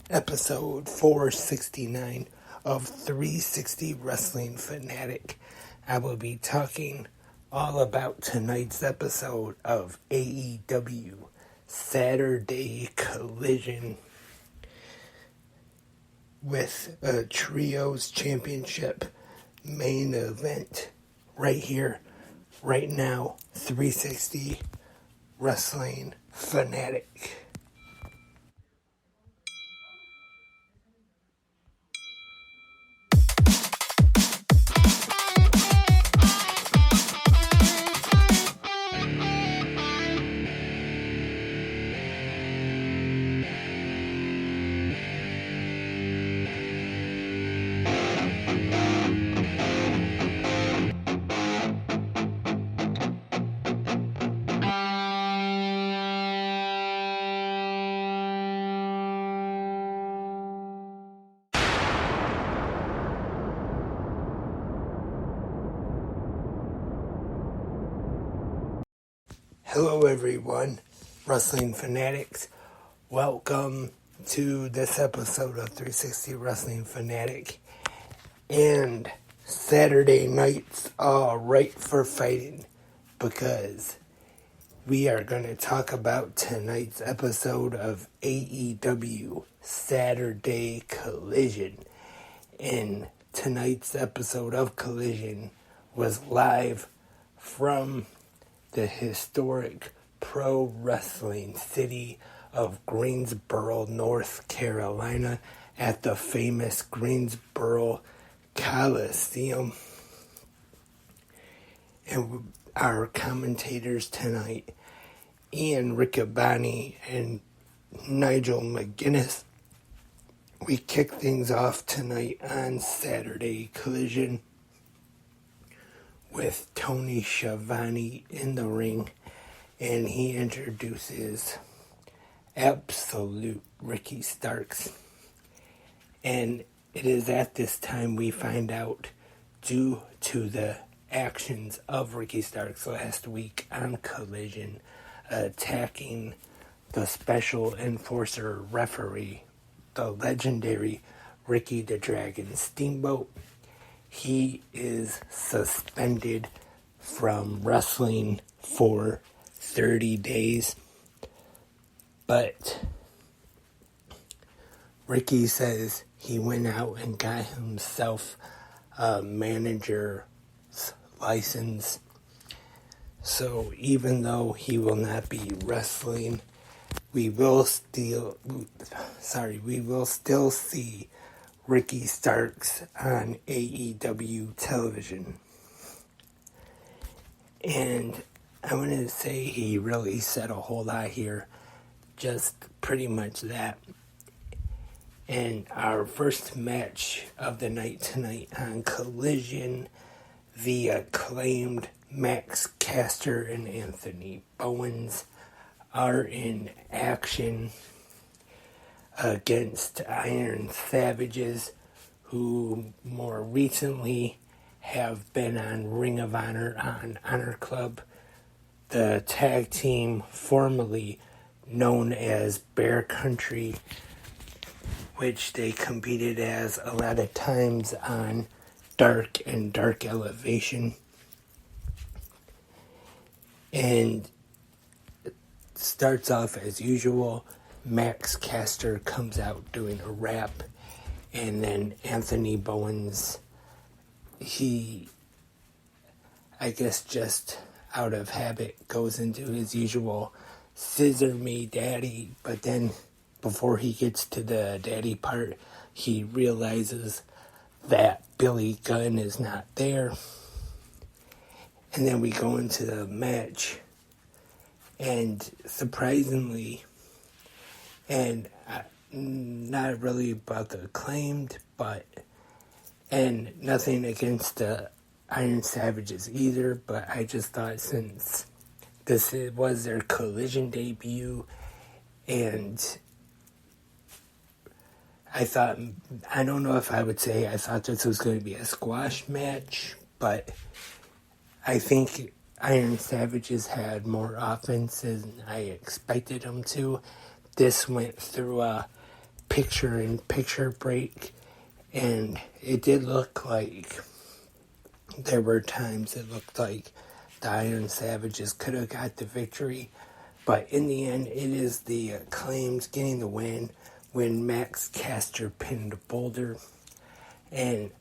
episode 469 of 360 Wrestling Fanatic. I will be talking all about tonight's episode of AEW Saturday Collision with a Trios Championship main event right here, right now, 360 Wrestling Fanatic. Hello everyone, Wrestling Fanatics. Welcome to this episode of 360 Wrestling Fanatic. And Saturday nights are right for fighting because we are going to talk about tonight's episode of AEW Saturday Collision. And tonight's episode of Collision was live from the historic pro wrestling city of Greensboro, North Carolina, at the famous Greensboro Coliseum. And our commentators tonight, Ian Riccaboni and Nigel McGuinness, we kick things off tonight on Saturday Collision with Tony Schiavone in the ring, and he introduces Absolute Ricky Starks. And it is at this time we find out, due to the actions of Ricky Starks last week on Collision, attacking the special enforcer referee, the legendary Ricky the Dragon Steamboat, he is suspended from wrestling for 30 days. But Ricky says he went out and got himself a manager's license. So even though he will not be wrestling, we will still see Ricky Starks on AEW television. And I want to say he really said a whole lot here. Just pretty much that. And our first match of the night tonight on Collision, the acclaimed Max Caster and Anthony Bowens are in action against Iron Savages, who more recently have been on Ring of Honor on Honor Club, the tag team formerly known as Bear Country, which they competed as a lot of times on Dark and Dark Elevation. And it starts off as usual. Max Caster comes out doing a rap, and then Anthony Bowens, he, I guess just out of habit, goes into his usual scissor me daddy, but then before he gets to the daddy part, he realizes that Billy Gunn is not there. And then we go into the match, and surprisingly, and not really about the acclaimed, and nothing against the Iron Savages either, but I just thought since this was their Collision debut, and I don't know if I would say I thought this was going to be a squash match, but I think Iron Savages had more offense than I expected them to. This went through a picture-in-picture break, and it did look like there were times it looked like the Iron Savages could have got the victory, but in the end, it is the Acclaimed getting the win when Max Caster pinned Boulder, and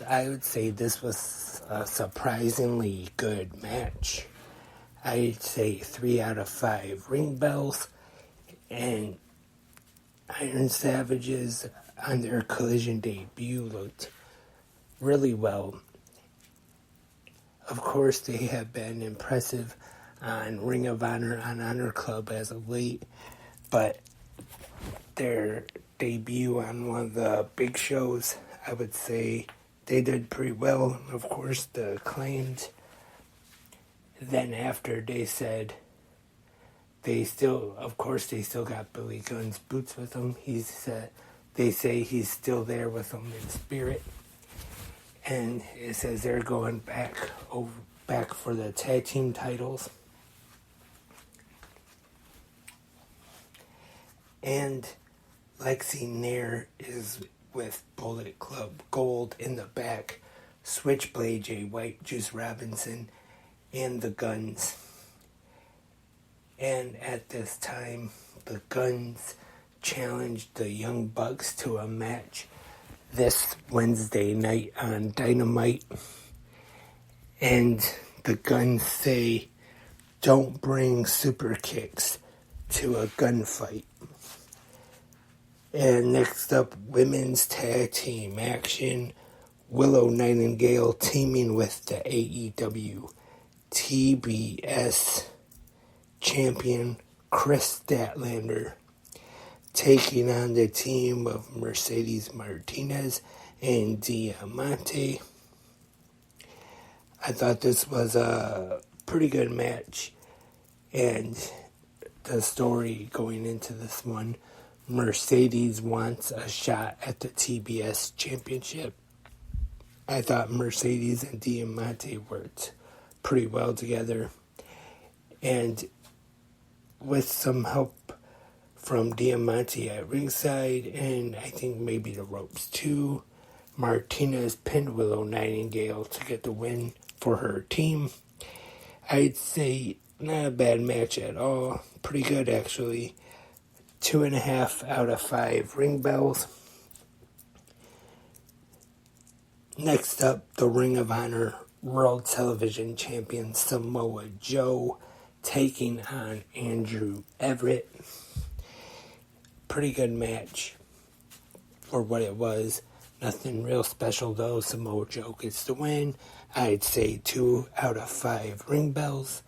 I would say this was a surprisingly good match. I'd say 3 out of 5 ring bells, and Iron Savages on their Collision debut looked really well. Of course, they have been impressive on Ring of Honor, on Honor Club as of late, but their debut on one of the big shows, I would say they did pretty well. Of course, the Acclaimed, then after they said they still got Billy Gunn's boots with them. They say he's still there with them in spirit. And it says they're going back for the tag team titles. And Lexi Nair is with Bullet Club Gold in the back, Switchblade Jay White, Juice Robinson, and the Guns. And at this time, the Guns challenged the Young Bucks to a match this Wednesday night on Dynamite. And the Guns say, don't bring super kicks to a gunfight. And next up, women's tag team action. Willow Nightingale teaming with the AEW TBS champion Chris Statlander, taking on the team of Mercedes Martinez and Diamante. I thought this was a pretty good match, and the story going into this one, Mercedes wants a shot at the TBS championship. I thought Mercedes and Diamante worked pretty well together, and with some help from Diamante at ringside, and I think maybe the ropes too, Martinez pinned Willow Nightingale to get the win for her team. I'd say not a bad match at all. Pretty good, actually. 2.5 out of 5 ring bells. Next up, the Ring of Honor World Television Champion Samoa Joe taking on Andrew Everett. Pretty good match for what it was. Nothing real special though. Samoa Joe gets the win. I'd say 2 out of 5 ring bells.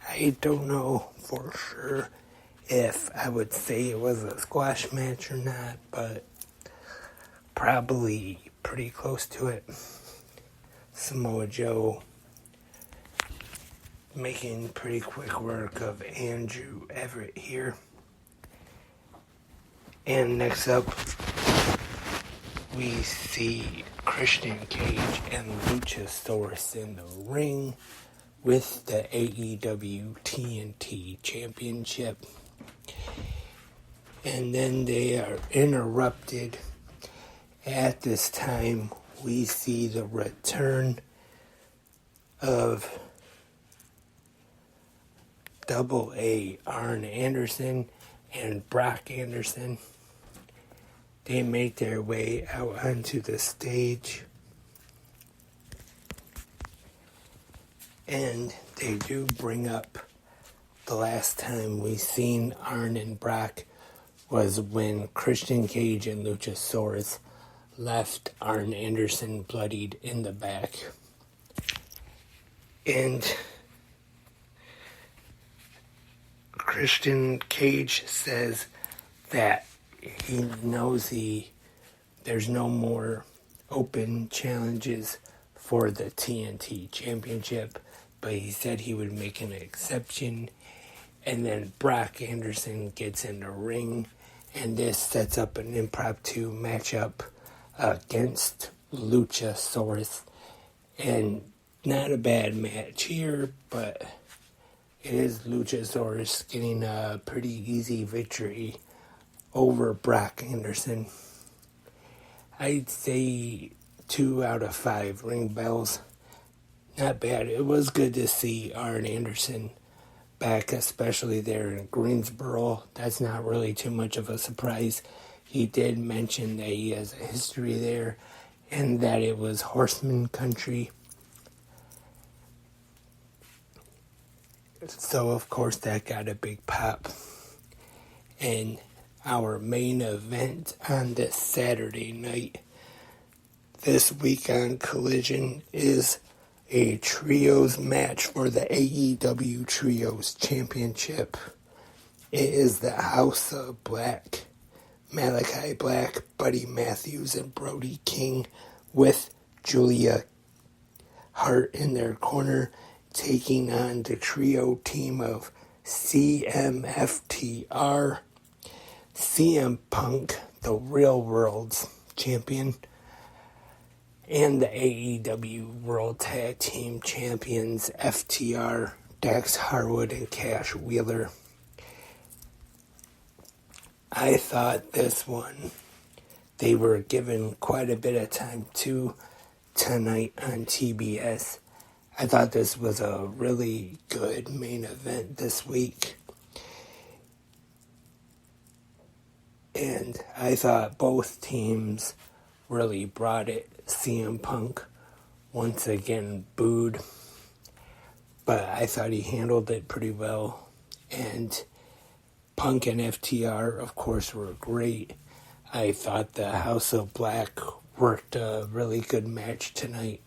I don't know for sure if I would say it was a squash match or not, but probably pretty close to it. Samoa Joe making pretty quick work of Andrew Everett here. And next up, we see Christian Cage and Luchasaurus in the ring with the AEW TNT Championship. And then they are interrupted. At this time, we see the return of Double A Arn Anderson and Brock Anderson. They make their way out onto the stage. And they do bring up the last time we seen Arn and Brock was when Christian Cage and Luchasaurus left Arn Anderson bloodied in the back. And Christian Cage says that he knows there's no more open challenges for the TNT Championship, but he said he would make an exception. And then Brock Anderson gets in the ring, and this sets up an impromptu matchup against Luchasaurus. And not a bad match here, but it is Luchasaurus getting a pretty easy victory over Brock Anderson. I'd say 2 out of 5 ring bells. Not bad. It was good to see Arn Anderson back, especially there in Greensboro. That's not really too much of a surprise. He did mention that he has a history there and that it was horseman country. So, of course, that got a big pop. And our main event on this Saturday night, this week on Collision, is a trios match for the AEW Trios Championship. It is the House of Black, Malachi Black, Buddy Matthews, and Brody King, with Julia Hart in their corner, taking on the trio team of CMFTR, CM Punk, the Real World's champion, and the AEW World Tag Team Champions FTR, Dax Harwood, and Cash Wheeler. I thought this one, they were given quite a bit of time to tonight on TBS. I thought this was a really good main event this week. And I thought both teams really brought it. CM Punk once again booed, but I thought he handled it pretty well. And Punk and FTR, of course, were great. I thought the House of Black worked a really good match tonight.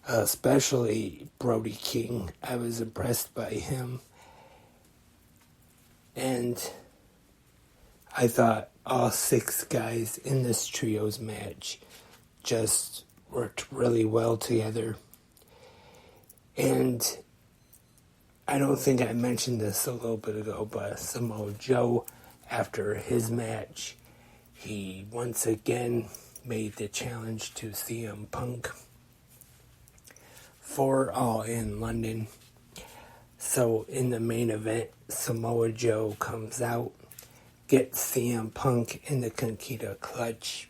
Especially Brody King. I was impressed by him. And I thought all 6 guys in this trios match just worked really well together. And I don't think I mentioned this a little bit ago, but Samoa Joe, after his match, he once again made the challenge to CM Punk for All in London. So in the main event, Samoa Joe comes out, gets CM Punk in the Conquista clutch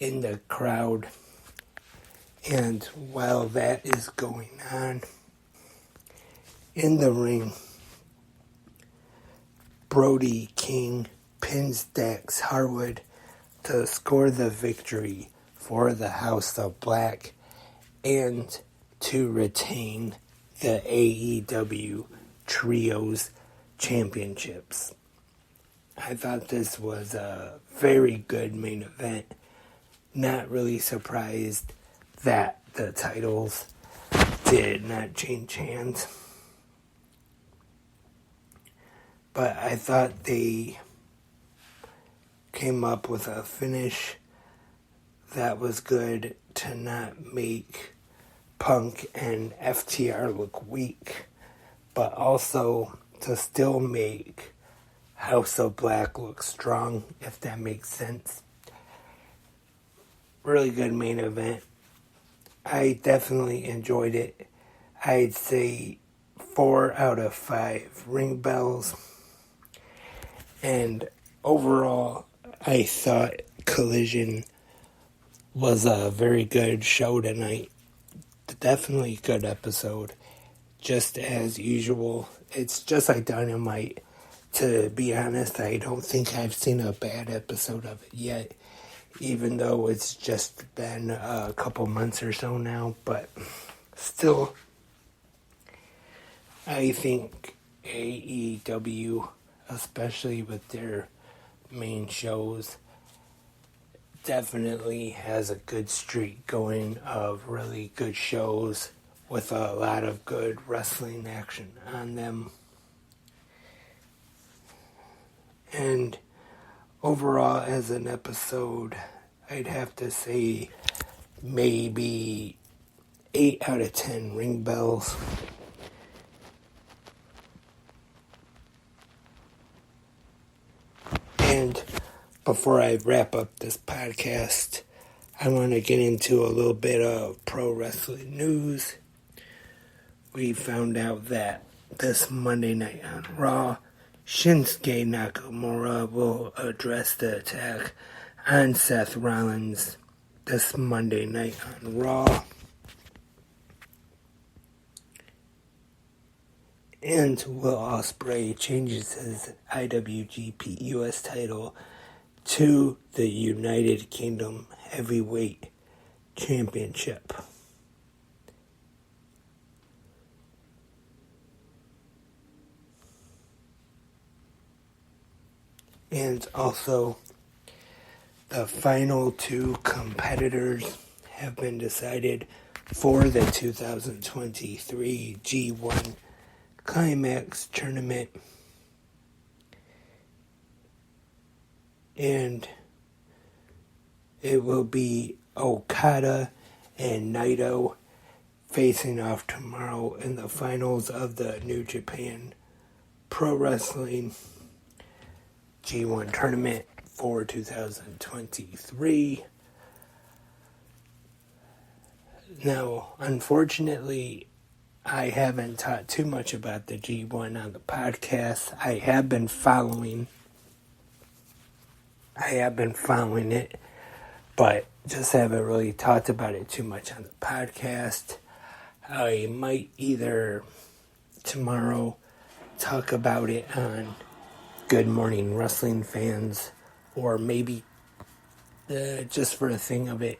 in the crowd. And while that is going on, in the ring, Brody King pins Dax Harwood to score the victory for the House of Black and to retain the AEW Trios Championships. I thought this was a very good main event. Not really surprised that the titles did not change hands. But I thought they came up with a finish that was good to not make Punk and FTR look weak, but also to still make House of Black look strong, if that makes sense. Really good main event. I definitely enjoyed it. I'd say 4 out of 5 ring bells. And overall, I thought Collision was a very good show tonight. Definitely a good episode. Just as usual. It's just like Dynamite. To be honest, I don't think I've seen a bad episode of it yet. Even though it's just been a couple months or so now. But still, I think AEW, especially with their main shows, definitely has a good streak going of really good shows with a lot of good wrestling action on them. And overall, as an episode, I'd have to say maybe 8 out of 10 ring bells. And before I wrap up this podcast, I want to get into a little bit of pro wrestling news. We found out that this Monday night on Raw, Shinsuke Nakamura will address the attack on Seth Rollins this Monday night on Raw. And Will Ospreay changes his IWGP US title to the United Kingdom Heavyweight Championship. And also, the final two competitors have been decided for the 2023 G1 Climax Tournament. And it will be Okada and Naito facing off tomorrow in the finals of the New Japan Pro Wrestling G1 Tournament for 2023. Now, unfortunately, I haven't talked too much about the G1 on the podcast. I have been following it, but just haven't really talked about it too much on the podcast. I might either tomorrow talk about it on Good Morning Wrestling Fans, or maybe just for the thing of it,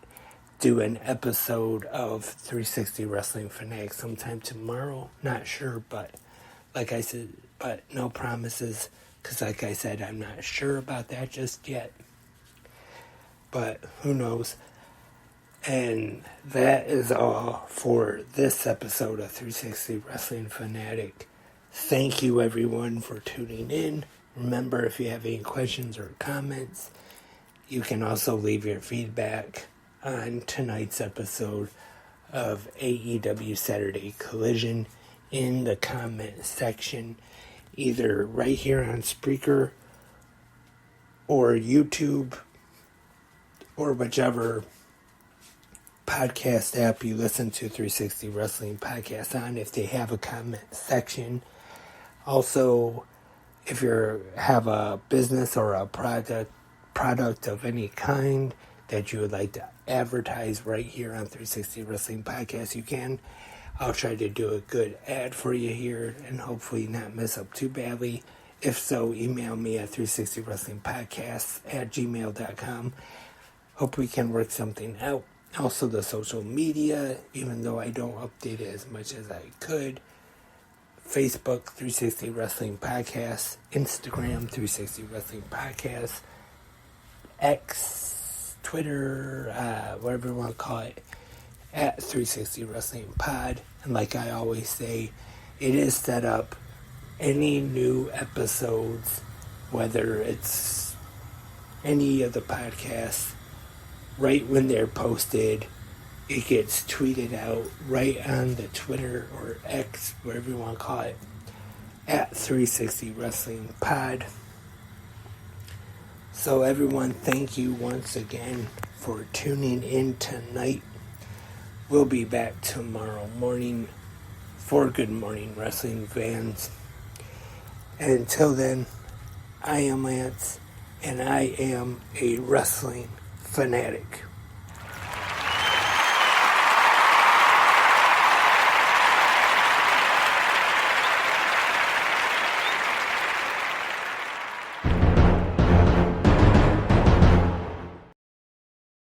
do an episode of 360 Wrestling Fanatic sometime tomorrow. Not sure, but like I said, but no promises, because like I said, I'm not sure about that just yet. But who knows? And that is all for this episode of 360 Wrestling Fanatic. Thank you everyone for tuning in. Remember, if you have any questions or comments, you can also leave your feedback on tonight's episode of AEW Saturday Collision in the comment section, either right here on Spreaker or YouTube or whichever podcast app you listen to 360 Wrestling Podcast on, if they have a comment section. Also, if you have a business or a product of any kind that you would like to advertise right here on 360 Wrestling Podcast, you can. I'll try to do a good ad for you here and hopefully not mess up too badly. If so, email me at 360wrestlingpodcast@gmail.com. Hope we can work something out. Also, the social media, even though I don't update it as much as I could. Facebook, 360 Wrestling Podcast. Instagram, 360 Wrestling Podcast. X, Twitter, whatever you want to call it, at 360 Wrestling Pod. And like I always say, it is set up. Any new episodes, whether it's any of the podcasts, right when they're posted, it gets tweeted out right on the Twitter or X, whatever you want to call it, at 360 Wrestling Pod. So everyone, thank you once again for tuning in tonight. We'll be back tomorrow morning for Good Morning Wrestling Fans. And until then, I am Lance, and I am a wrestling fanatic.